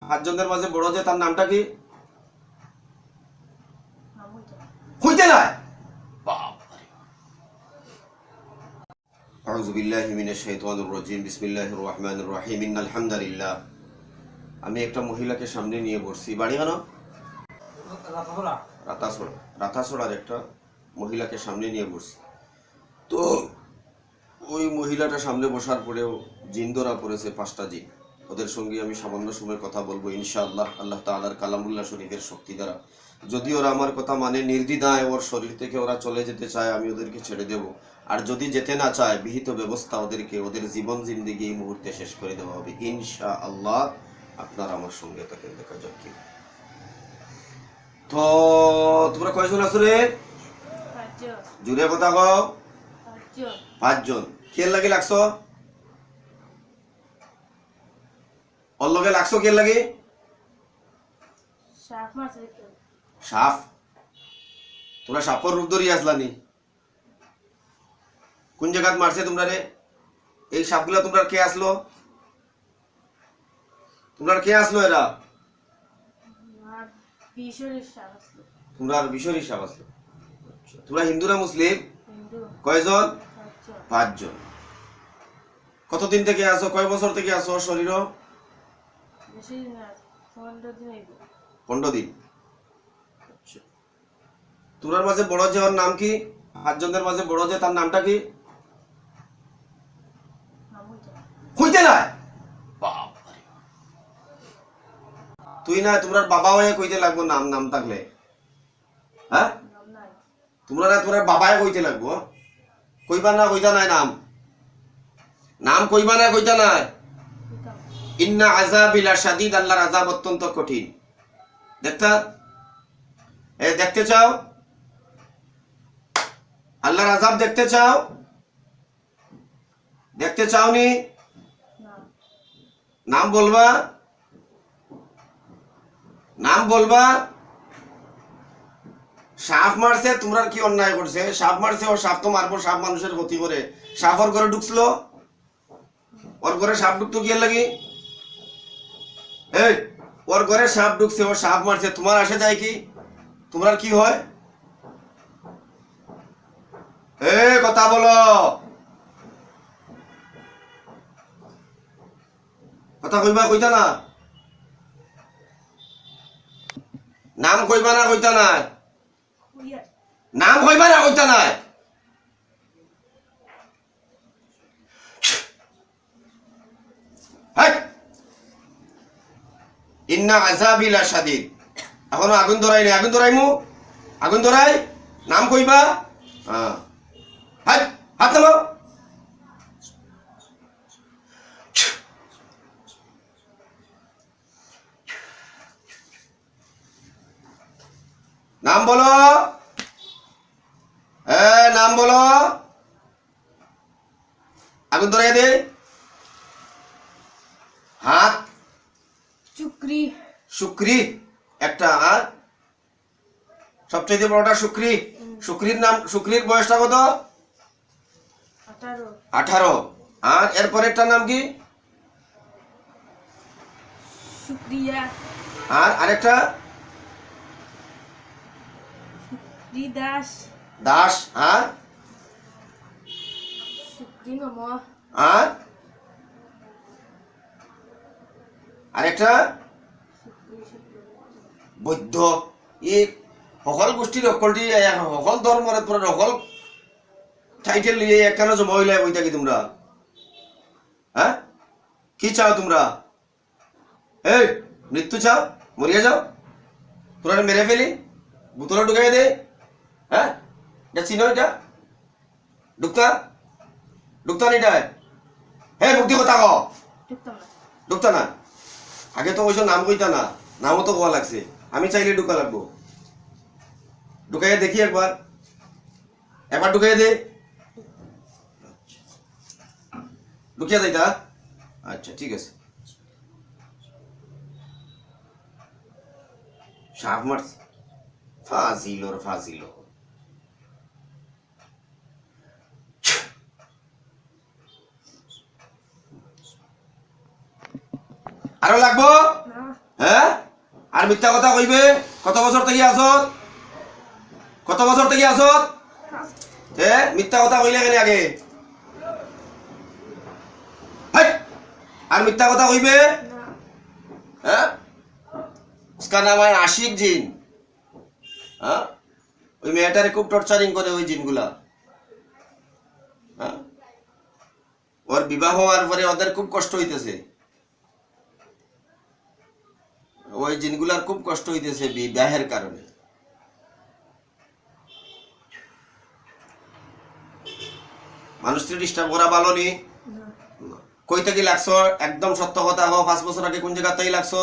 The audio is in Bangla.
পাঁচজনের মাঝে বড় যে তার নামটা কি? হইতে নয়। আউযু বিল্লাহি মিনাশ শাইতানির রাজিম। বিসমিল্লাহির রহমানির রহিম। ইন্নাল হামদুলিল্লাহ। আমি একটা মহিলাকে সামনে নিয়ে বসছি। বাড়ি কেন? রাতাছড়ার একটা মহিলাকে সামনে নিয়ে বসছি। তো ওই মহিলাটা সামনে বসার পরেও জিন ধরা পড়েছে, 5টা জিন। ওদের সঙ্গে আমি সামান্য সময় কথা বলবো ইনশাআল্লাহ, আল্লাহ তাআলার কালামুল্লাহ শরীফের শক্তি দ্বারা। যদি ওরা আমার কথা মানে নির্দ্বিধায় ওর শরীর থেকে ওরা চলে যেতে চায়, আমি ওদেরকে ছেড়ে দেব। আর যদি যেতে না চায়, বিহিত ব্যবস্থা ওদেরকে ওদের জীবন জিন্দেগি এই মুহূর্তে শেষ করে দেওয়া হবে ইনশাআল্লাহ। আপনারা আমার সঙ্গে থাকেন, দেখা যাক কি। তো তোমরা কয়জন আছো রে? জুড়ে কথা কও। 5 জন। কে লাগে লাগছো? ওর লগে লাগছো কে লাগে? সাপ। তোমরা সাপর রূপ ধরিয়ে আসলানি? কোন জায়গাত মারছে তোমরা রে? এই সাপগুলা তোমরা কে আসলো? তোমরা কে আসলো এরা? তোমরা বিশরি সাপ আসলো। তোমরা হিন্দু না মুসলিম? কয়জন? 5 জন। কতদিন থেকে আসো? কয় বছর থেকে আসো? শরীর 15 দিন। তোমার মাঝে বড় যে ওর নাম কি? 5 জনের মাঝে বড় যে তার নামটা কি? হইতে নয়। তুই না তোমার বাবা হয়ে কইতে লাগবো নাম, নাম থাকলে। হ্যাঁ, তোমরা না তোমার বাবায় কইতে লাগবো। কইবা না কইতা নাই নাম? নাম কইবা না কইতা নাই? ইন্না আযাবি লাশাদীদ, আল্লাহর আযাব অত্যন্ত কঠিন। দেখতে চাও? আল্লাহর আযাব দেখতে চাও? দেখতে চাওনি? নাম বলবা? নাম বলবা? সাপ মারছে, তোমরা কি অন্যায় করছে? সাপ মারছে, ও সাপ তো মারবো, সাপ মানুষের ক্ষতি করে। সাপ ওর ঘরে ঢুকছিল? ওর ঘরে সাপ ঢুকতো কি লাগি? এই, ওর ঘরে সাপ ঢুকছে, ও সাপ মারছে, তোমার আসে যায় কি? তোমার কি হয়? কথা বলো। কথা কইবা কইতা না? নাম কইবা না কইতা নাই? নাম কইবা না কইতা নাই? ইন্না আযাবি লাশাদীদ। এখনো আগুন ধরাই নাই। আগুন ধরাইমু? আগুন ধরাই। নাম কইবা? হ্যাঁ, হাত নামাও। নাম বলো। নাম বলো। আগুন ধরাই দে। হাত। শুক্রি। শুক্রি একটা। আর সবচেয়ে বড়টা শুক্রি। শুক্রির নাম, শুক্রির বয়সটা কত? 18। আর এরপরেরটার নাম কি? শুক্রিয়া। আর আরেকটা? দাস। দাস। আর শুক্রি নমঃ। আর আরেকটা? বৈদ্য। এই সকল গোষ্ঠীর সকলটি সকল ধর্মের সকল টাইটেল নিয়ে একখানে জমা হইলে বইটা কি তোমরা? হ্যাঁ, কি চাও তোমরা? এই, মৃত্যু চাও? মরিয়া যাও? তোরা মেরে ফেলি, বোতলে ঢুকাই দে। হ্যাঁ, এটা চিনো? এটা ঢুকতা ঢুকতা না? এটা মুক্তি কথা ক। ঢুকতা না? আগে তো ওইসব নাম কইতা না, নামও তো কোয়া লাগছে। আমি চাইলে ঢুকা লাগবো। ঢুকাইয়া দেখি একবার, একবার ঢুকাইয়া দে। ঢুকিয়া যাইতা? আচ্ছা, ঠিক আছে। সাপ মারছে, ফাজিল ওর ফাজিল। আরো লাগবো? মিথ্যা কথা কইবে কত বছর থেকে আসত কত বছর থেকে আসত মিথ্যা কথা কইলে কেন আগে হাই! আর মিথ্যা কথা কইবে হ্যাঁ उसका नाम है आशिक জিন হ্যাঁ ওই মেয়েটারে খুব টর্চারিং করে ওই জিনগুলা হ্যাঁ ওর বিবাহ হওয়ার পরে ওদের খুব কষ্ট হইতেছে ওই জিনগুলার খুব কষ্ট হইতেছে বিবাহের কারণে মানুষকে ডিস্টার্ব করা ভালো নি কই থেকে লাগছো একদম সত্য কথা হো 5 বছর আগে কোন জায়গা থেকে লাগছো